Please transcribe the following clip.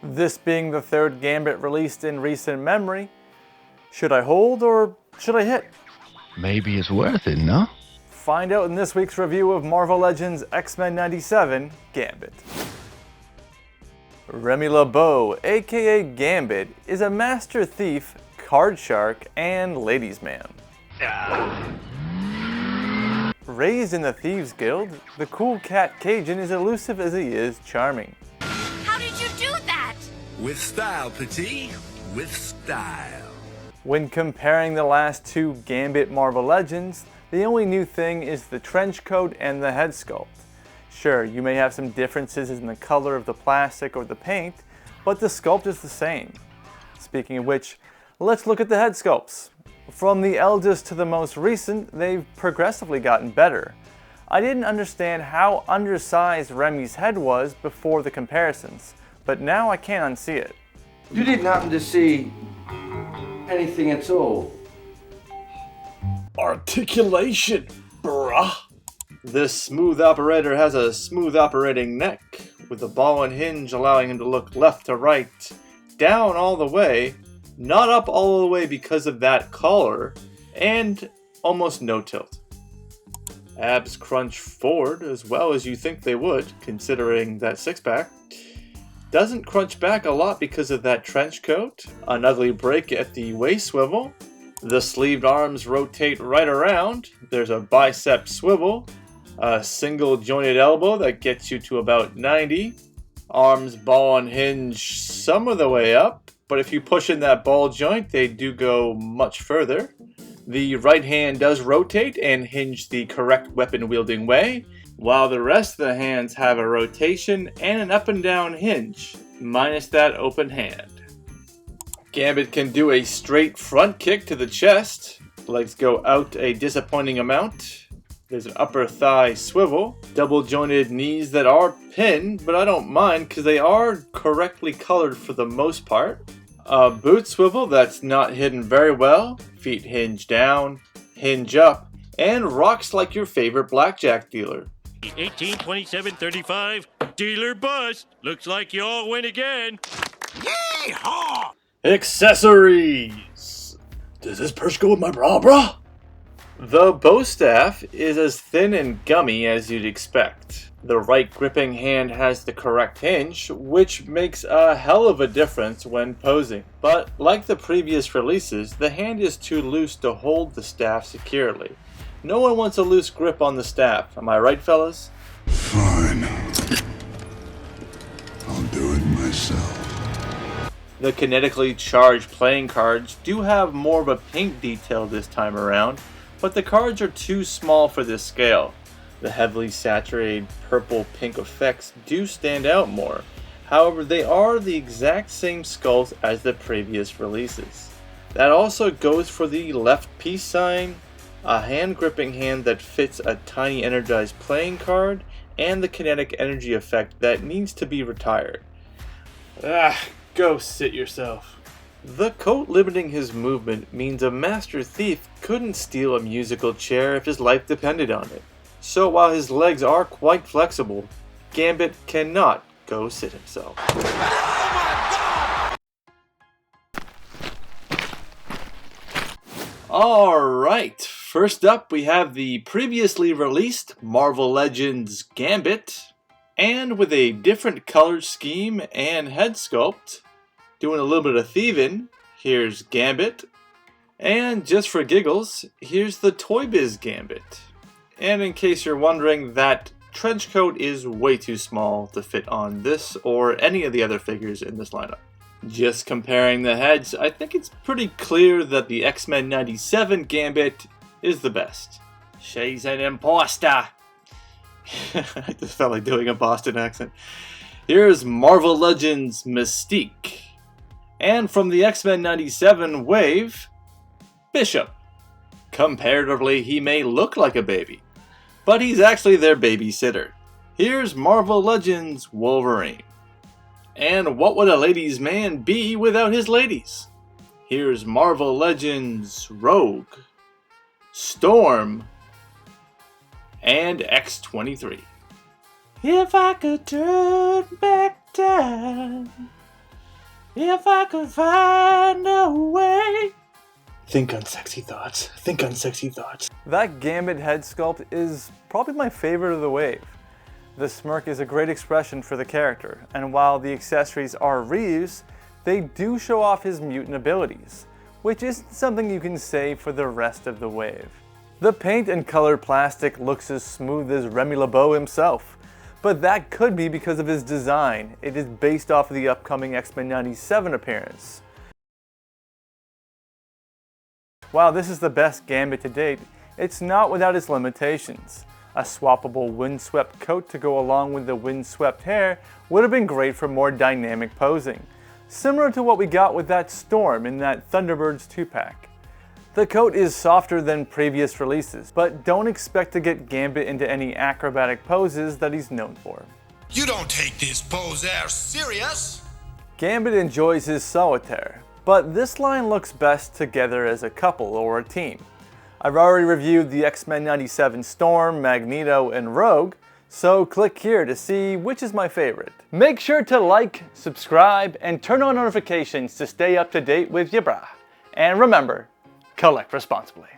This being the third Gambit released in recent memory, should I hold or should I hit? Maybe it's worth it, no? Find out in this week's review of Marvel Legends X-Men 97 Gambit. Remy Lebeau, aka Gambit, is a master thief, card shark, and ladies' man. Raised in the Thieves Guild, the cool cat Cajun is elusive as he is charming. How did you do that? With style, Petit. With style. When comparing the last two Gambit Marvel Legends, the only new thing is the trench coat and the head sculpt. Sure, you may have some differences in the color of the plastic or the paint, but the sculpt is the same. Speaking of which, let's look at the head sculpts. From the eldest to the most recent, they've progressively gotten better. I didn't understand how undersized Remy's head was before the comparisons, but now I can't unsee it. You didn't happen to see anything at all? Articulation, bruh! This smooth operator has a smooth operating neck, with the ball and hinge allowing him to look left to right, down all the way, not up all the way because of that collar, and almost no tilt. Abs crunch forward as well as you think they would, considering that six-pack. Doesn't crunch back a lot because of that trench coat, an ugly break at the waist swivel. The sleeved arms rotate right around, there's a bicep swivel, a single jointed elbow that gets you to about 90, arms ball and hinge some of the way up, but if you push in that ball joint they do go much further. The right hand does rotate and hinge the correct weapon wielding way, while the rest of the hands have a rotation and an up and down hinge, minus that open hand. Gambit can do a straight front kick to the chest, legs go out a disappointing amount. There's an upper thigh swivel, double jointed knees that are pinned, but I don't mind because they are correctly colored for the most part. A boot swivel that's not hidden very well, feet hinge down, hinge up, and rocks like your favorite blackjack dealer. 18, 27, 35, dealer bust. Looks like you all win again. Yeehaw! Accessories! Does this purse go with my bra, brah? The bow staff is as thin and gummy as you'd expect. The right gripping hand has the correct hinge, which makes a hell of a difference when posing. But like the previous releases, the hand is too loose to hold the staff securely. No one wants a loose grip on the staff, am I right, fellas? Fine. I'll do it myself. The kinetically charged playing cards do have more of a pink detail this time around, but the cards are too small for this scale. The heavily saturated purple-pink effects do stand out more. However, they are the exact same sculpt as the previous releases. That also goes for the left peace sign, a hand gripping hand that fits a tiny energized playing card, and the kinetic energy effect that needs to be retired. Go sit yourself. The coat limiting his movement means a master thief couldn't steal a musical chair if his life depended on it. So while his legs are quite flexible, Gambit cannot go sit himself. Alright, first up we have the previously released Marvel Legends Gambit, and with a different color scheme and head sculpt. Doing a little bit of thieving, here's Gambit. And just for giggles, here's the Toy Biz Gambit. And in case you're wondering, that trench coat is way too small to fit on this or any of the other figures in this lineup. Just comparing the heads, I think it's pretty clear that the X-Men 97 Gambit is the best. She's an imposter! I just felt like doing a Boston accent. Here's Marvel Legends Mystique. And from the X-Men 97 wave, Bishop. Comparatively, he may look like a baby, but he's actually their babysitter. Here's Marvel Legends Wolverine. And what would a ladies' man be without his ladies? Here's Marvel Legends Rogue, Storm, and X-23. If I could turn back time, If I could find a way. Think unsexy thoughts. Think unsexy thoughts. That Gambit head sculpt is probably my favorite of the wave. The smirk is a great expression for the character, and while the accessories are reuse, they do show off his mutant abilities, which isn't something you can say for the rest of the wave. The paint and colored plastic looks as smooth as Remy Lebeau himself, but that could be because of his design. It is based off of the upcoming X-Men 97 appearance. While this is the best Gambit to date, it's not without its limitations. A swappable windswept coat to go along with the windswept hair would have been great for more dynamic posing, similar to what we got with that Storm in that Thunderbirds 2-pack. The coat is softer than previous releases, but don't expect to get Gambit into any acrobatic poses that he's known for. You don't take this pose air serious. Gambit enjoys his solitaire, but this line looks best together as a couple or a team. I've already reviewed the X-Men 97 Storm, Magneto, and Rogue, so click here to see which is my favorite. Make sure to like, subscribe, and turn on notifications to stay up to date with your brah. And remember, collect responsibly.